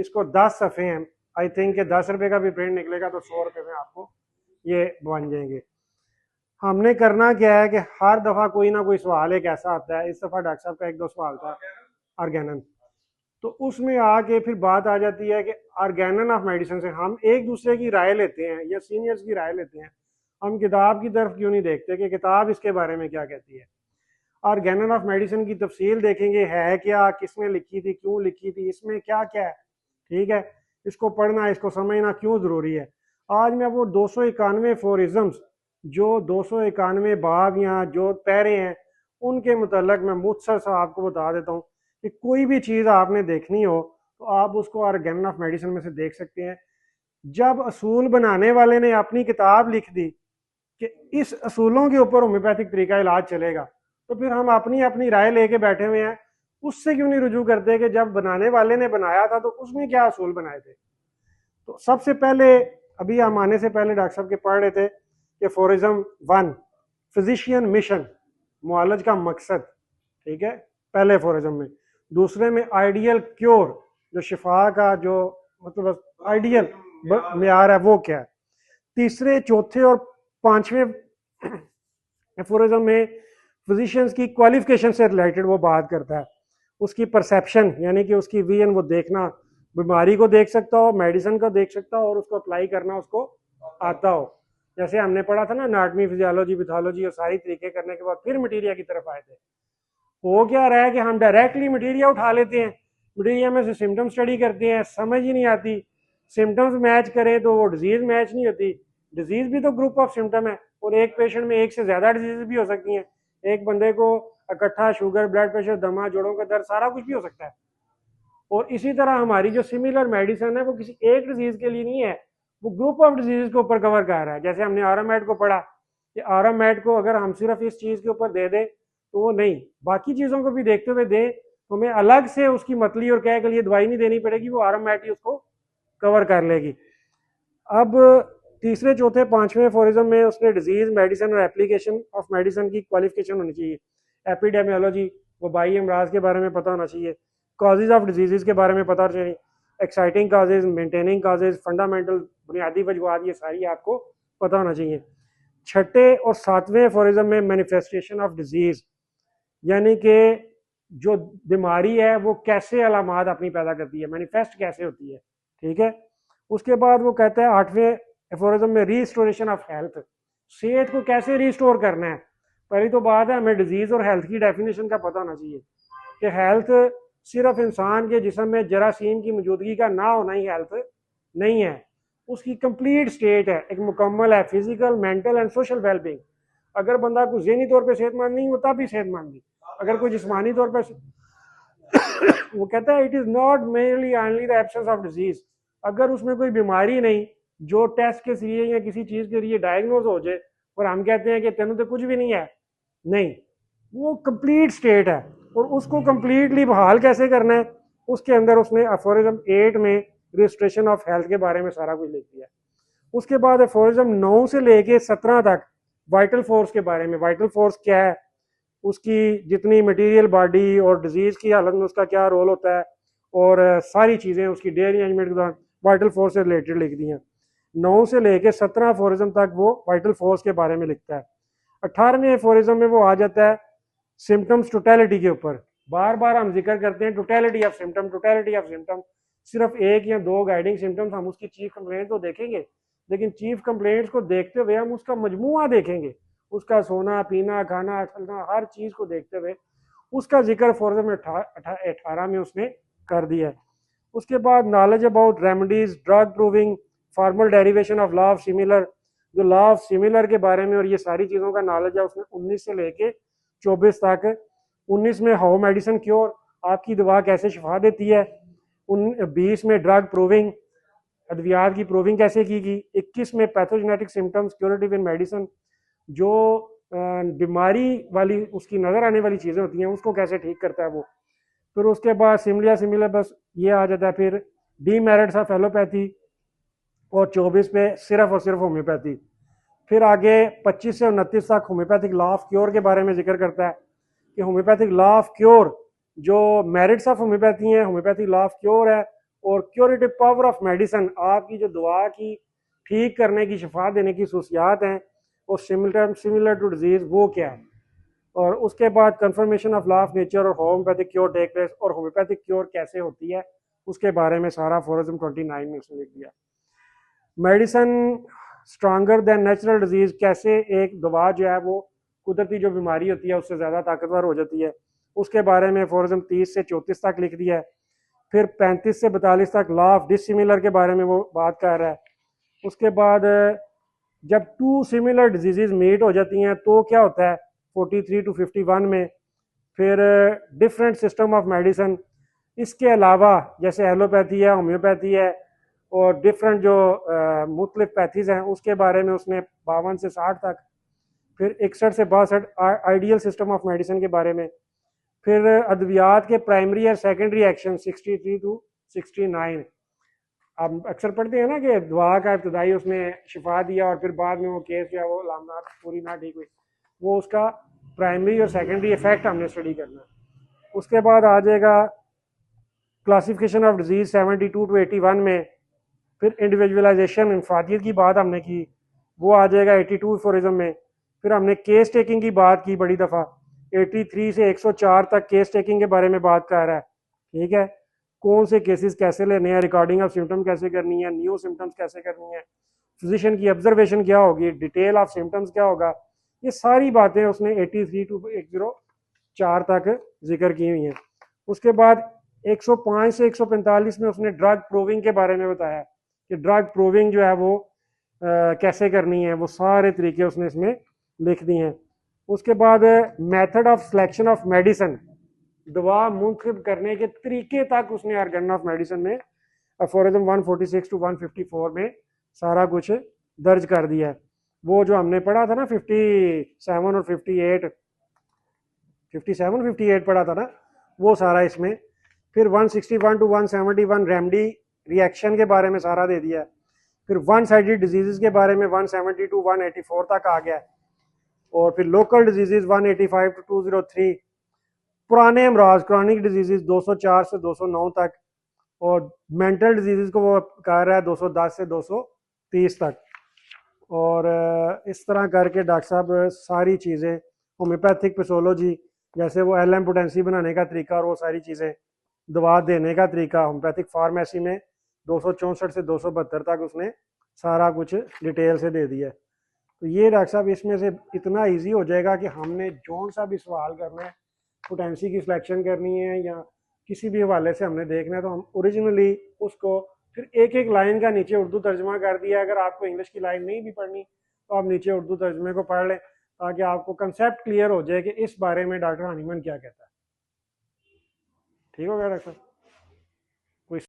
इसको 10 सफ़े हैं, I think कि 10 रुपये का भी प्रिंट निकलेगा तो 100 रुपये में आपको ये बन जाएंगे। हमने करना क्या है कि हर दफ़ा कोई ना कोई सवाल एक ऐसा आता है, इस दफ़ा डॉक्टर साहब का 1-2 सवाल था ऑर्गेनन, तो उसमें आके फिर बात आ जाती है कि ऑर्गेनन ऑफ मेडिसिन से हम एक दूसरे की राय लेते हैं या सीनियर्स की राय लेते हैं, हम किताब की तरफ क्यों नहीं देखते कि किताब इसके बारे में क्या कहती है। ऑर्गेनन ऑफ मेडिसिन की तफसील देखेंगे, है क्या, किसने लिखी थी, क्यों लिखी थी, इसमें क्या क्या है, ठीक है, इसको पढ़ना, इसको समझना क्यों ज़रूरी है। आज मैं वो 291 फोरिज़म्स, जो 291 बाब या जो पैरे हैं, उनके मुतल्लक मैं मुख्तसर सा आपको बता देता हूँ कि कोई भी चीज़ आपने देखनी हो तो आप उसको ऑर्गेनन ऑफ मेडिसिन में से देख सकते हैं। जब असूल बनाने वाले ने अपनी किताब लिख दी कि इस असूलों के ऊपर होम्योपैथिक तरीका इलाज चलेगा, तो फिर हम अपनी अपनी राय लेके बैठे हुए हैं, उससे क्यों नहीं रुजू करते कि जब बनाने वाले ने बनाया था तो उसने क्या असूल बनाए थे। तो सबसे पहले, अभी हम आने से पहले डॉक्टर साहब के पढ़ रहे थे कि फोरिज्म 1 फिजिशियन मिशन, मुआलज का मकसद, ठीक है, पहले फोरिज्म में। दूसरे में आइडियल क्योर, जो शिफा का जो मतलब आइडियल मेयार है वो क्या है। तीसरे, चौथे और पांचवें फोरिज्म में फिजिशियंस की क्वालिफिकेशन से रिलेटेड वो बात करता है, उसकी परसेप्शन यानी कि उसकी विजन, वो देखना, बीमारी को देख सकता हो, मेडिसिन को देख सकता हो और उसको अप्लाई करना उसको आता हो। जैसे हमने पढ़ा था ना एनाटॉमी, फिजियोलॉजी, पैथोलॉजी और सारी तरीके करने के बाद फिर मटीरिया की तरफ आए थे। हो क्या रहा है कि हम डायरेक्टली मटीरिया उठा लेते हैं, मटीरिया में से सिम्टम स्टडी करते हैं, समझ ही नहीं आती, सिम्टम्स मैच करें तो वो डिजीज मैच नहीं होती। डिजीज भी तो ग्रुप ऑफ सिम्टम है और एक पेशेंट में एक से ज्यादा डिजीज भी हो सकती हैं। एक बंदे को इकट्ठा शुगर, ब्लड प्रेशर, दमा, जोड़ों का दर्द, सारा कुछ भी हो सकता है। और इसी तरह हमारी जो सिमिलर मेडिसिन है वो किसी एक डिजीज के लिए नहीं है, वो ग्रुप ऑफ डिजीज के ऊपर कवर कर रहा है। जैसे हमने आरामेड को पढ़ा कि आरामेड को अगर हम सिर्फ इस चीज के ऊपर दे दे तो वो नहीं, बाकी चीजों को भी देखते हुए दे तो हमें अलग से उसकी मतली और कह के लिए दवाई नहीं देनी पड़ेगी, वो आरामेड ही उसको कवर कर लेगी। अब तीसरे, चौथे, पांचवें फोरिज्म में उसने डिजीज, मेडिसिन और एप्लीकेशन ऑफ मेडिसिन की क्वालिफिकेशन होनी चाहिए। एपिडेमियोलॉजी, वबाई अमराज के बारे में पता होना चाहिए, कॉजेज ऑफ डिजीज़ के बारे में पता चाहिए, exciting causes, maintaining causes, fundamental बुनियादी वजूहात, ये सारी आपको पता होना चाहिए। छठे और सातवें फोरिज्म में मैनिफेस्टेशन ऑफ डिजीज, यानी कि जो बीमारी है वो कैसे अलामात अपनी पैदा करती है, मैनिफेस्ट कैसे होती है, ठीक है। उसके बाद वो कहता है आठवें फोरिज्म में रीस्टोरेशन ऑफ हेल्थ, सेहत को कैसे रिस्टोर करना है। पहली तो बात है हमें डिजीज और हेल्थ की डेफिनेशन का पता होना चाहिए कि हेल्थ सिर्फ इंसान के जिस्म में जरासीम की मौजूदगी का ना होना ही हेल्थ नहीं है, उसकी कंप्लीट स्टेट है, एक मुकम्मल है, physical, mental and social wellbeing. अगर बंदा कोई ज़हनी तौर पे सेहतमंद नहीं होता भी सेहतमंद नहीं, अगर कोई जिस्मानी तौर पर वो कहता है it is not mainly only the absence of disease, अगर उसमें कोई बीमारी नहीं जो टेस्ट के जरिए या किसी चीज़ के जरिए डायग्नोज हो जाए और हम कहते हैं कि तेनों तो कुछ भी नहीं है, नहीं, वो कंप्लीट स्टेट है। और उसको कंप्लीटली बहाल कैसे करना है, उसके अंदर उसने अफोरिज्म 8 में रजिस्ट्रेशन ऑफ हेल्थ के बारे में सारा कुछ लिख दिया। उसके बाद अफोरिज्म 9 से लेके 17 तक वाइटल फोर्स के बारे में, वाइटल फोर्स क्या है, उसकी जितनी मटेरियल बॉडी और डिजीज की हालत में उसका क्या रोल होता है और सारी चीज़ें उसकी डे अरेंजमेंट के दौरान वाइटल फोर्स से रिलेटेड लिख दी हैं। 9 से लेके 17 अफोरिज्म तक वो वाइटल फोर्स के बारे में लिखता है। 18वें अफोरिज्म में वो आ जाता है सिम्टम्स टोटलिटी के ऊपर। बार बार हम जिक्र करते हैं totality of symptom, totality of symptom, सिर्फ एक या दो गाइडिंग सिम्टम्स, हम उसकी चीफ कंप्लेंट तो देखेंगे लेकिन चीफ कंप्लेंट्स को देखते हुए हम उसका मजमुआ देखेंगे, उसका सोना, पीना, खाना, चलना, हर चीज को देखते हुए उसका जिक्र फोरिज्म 18 में उसने कर दिया है। उसके बाद knowledge about remedies, drug proving, formal derivation of law of similar, जो लॉ ऑफ सिमिलर के बारे में और ये सारी चीज़ों का नॉलेज है उसने 19 से लेके 24 तक। 19 में हाउ मेडिसिन क्योर, आपकी दवा कैसे शिफा देती है। 20 में ड्रग प्रूविंग, अद्वियात की प्रूविंग कैसे की गई। 21 में पैथोजेनेटिक सिम्टम्स क्यूरेटिव इन मेडिसिन, जो बीमारी वाली उसकी नज़र आने वाली चीज़ें होती हैं उसको कैसे ठीक करता है वो। फिर उसके बाद सिमिलिया सिमिलर बस ये आ जाता है। फिर डीमेरिट्स ऑफ एलोपैथी और 24 पे सिर्फ और सिर्फ होम्योपैथी। फिर आगे 25 से 29 तक होम्योपैथिक लॉ ऑफ क्योर के बारे में जिक्र करता है कि होम्योपैथिक लॉ ऑफ क्योर जो मेरिट्स ऑफ होम्योपैथी हैं, होम्योपैथिक लॉ ऑफ क्योर है और क्योरेटिव पावर ऑफ मेडिसिन, आपकी जो दवा की ठीक करने की, शिफा देने की खसूसियात हैं और सिमिलर टू डिजीज वो क्या है। और उसके बाद confirmation of law of nature और होम्योपैथिक क्योर टेक प्लेस, और होम्योपैथिक क्योर कैसे होती है उसके बारे में सारा फोरम 29 में उसने लिख दिया। Medicine stronger then natural disease, कैसे एक दवा जो है वो कुदरती जो बीमारी होती है उससे ज़्यादा ताकतवर हो जाती है, उसके बारे में फोरम 30 से 34 तक लिख दिया है। फिर 35 से 42 तक लॉ ऑफ डिसिमिलर के बारे में वो बात कर रहा है। उसके बाद जब टू सिमिलर डिजीजेज मीट हो जाती हैं तो क्या होता है 43 टू 51 में। फिर डिफरेंट सिस्टम ऑफ मेडिसिन, इसके अलावा जैसे एलोपैथी है, होम्योपैथी है और डिफरेंट जो मुख्तलिफ पैथीज हैं उसके बारे में उसने 52 से 60 तक। फिर 61 से 62 आइडियल सिस्टम ऑफ मेडिसिन के बारे में। फिर अद्वियात के प्राइमरी और सेकेंडरी एक्शन 63 टू 69। अब अक्सर पढ़ते हैं ना कि दवा का इब्तदाई उसने शिफा दिया और फिर बाद में वो केस जो है वो लामनात पूरी ना ठीक हुई, वो उसका प्राइमरी और सेकेंडरी इफेक्ट हमने स्टडी करना है। उसके बाद आ जाएगा क्लासिफिकेशन ऑफ डिजीज 72 टू 81 में। फिर इंडिविजुअलाइजेशन इंफरादियत की बात हमने की, वो आ जाएगा 82 फोरिज्म में। फिर हमने केस टेकिंग की बात की बड़ी दफ़ा, 83 से 104 तक केस टेकिंग के बारे में बात कर रहा है। ठीक है, कौन से केसेस कैसे लेने हैं, रिकॉर्डिंग ऑफ सिम्टम कैसे करनी है, न्यू सिम्टम्स कैसे करनी है, फिजिशियन की ऑब्जर्वेशन क्या होगी, डिटेल ऑफ सिम्टम्स क्या होगा, ये सारी बातें उसने 83 टू 104 तक जिक्र की हुई हैं। उसके बाद 105 से 145 में उसने ड्रग प्रूविंग के बारे में बताया कि ड्रग प्रूविंग जो है वो कैसे करनी है, वो सारे तरीके उसने इसमें लिख दिए हैं। उसके बाद method of selection of medicine, दवा मुंतखब करने के तरीके तक उसने आर्गन ऑफ मेडिसिन में अफोरिज्म 146 टू 154 में सारा कुछ दर्ज कर दिया है। वो जो हमने पढ़ा था ना 57 और 58, 57 58 पढ़ा था ना, वो सारा इसमें। फिर 161 टू 171 रेमडी रिएक्शन के बारे में सारा दे दिया है। फिर वन साइडेड डिजीजेस के बारे में 170 टू 184 तक आ गया है। और फिर लोकल डिजीजेस 185 टू 203, पुराने अमराज क्रॉनिक डिजीजेस 204 से 209 तक, और मेंटल डिजीजेस को वो कह रहा है 210 से 230 तक। और इस तरह करके डॉक्टर साहब सारी चीज़ें, होम्योपैथिक पैथोलॉजी जैसे वो एल पोटेंसी बनाने का तरीका और वो सारी चीज़ें, दवा देने का तरीका, होम्योपैथिक फार्मेसी में 264 से 272 तक उसने सारा कुछ डिटेल से दे दिया है। तो ये डॉक्टर साहब इसमें से इतना इजी हो जाएगा कि हमने जो सा भी सवाल करना है, पोटेंसी की सिलेक्शन करनी है या किसी भी हवाले से हमने देखना है, तो हम ओरिजिनली उसको फिर एक एक लाइन का नीचे उर्दू तर्जमा कर दिया। अगर आपको इंग्लिश की लाइन नहीं भी पढ़नी तो आप नीचे उर्दू तर्जमे को पढ़ लें ताकि आपको कंसेप्ट क्लियर हो जाए कि इस बारे में डॉक्टर हनीमन क्या कहता है। ठीक हो गया डॉक्टर साहब?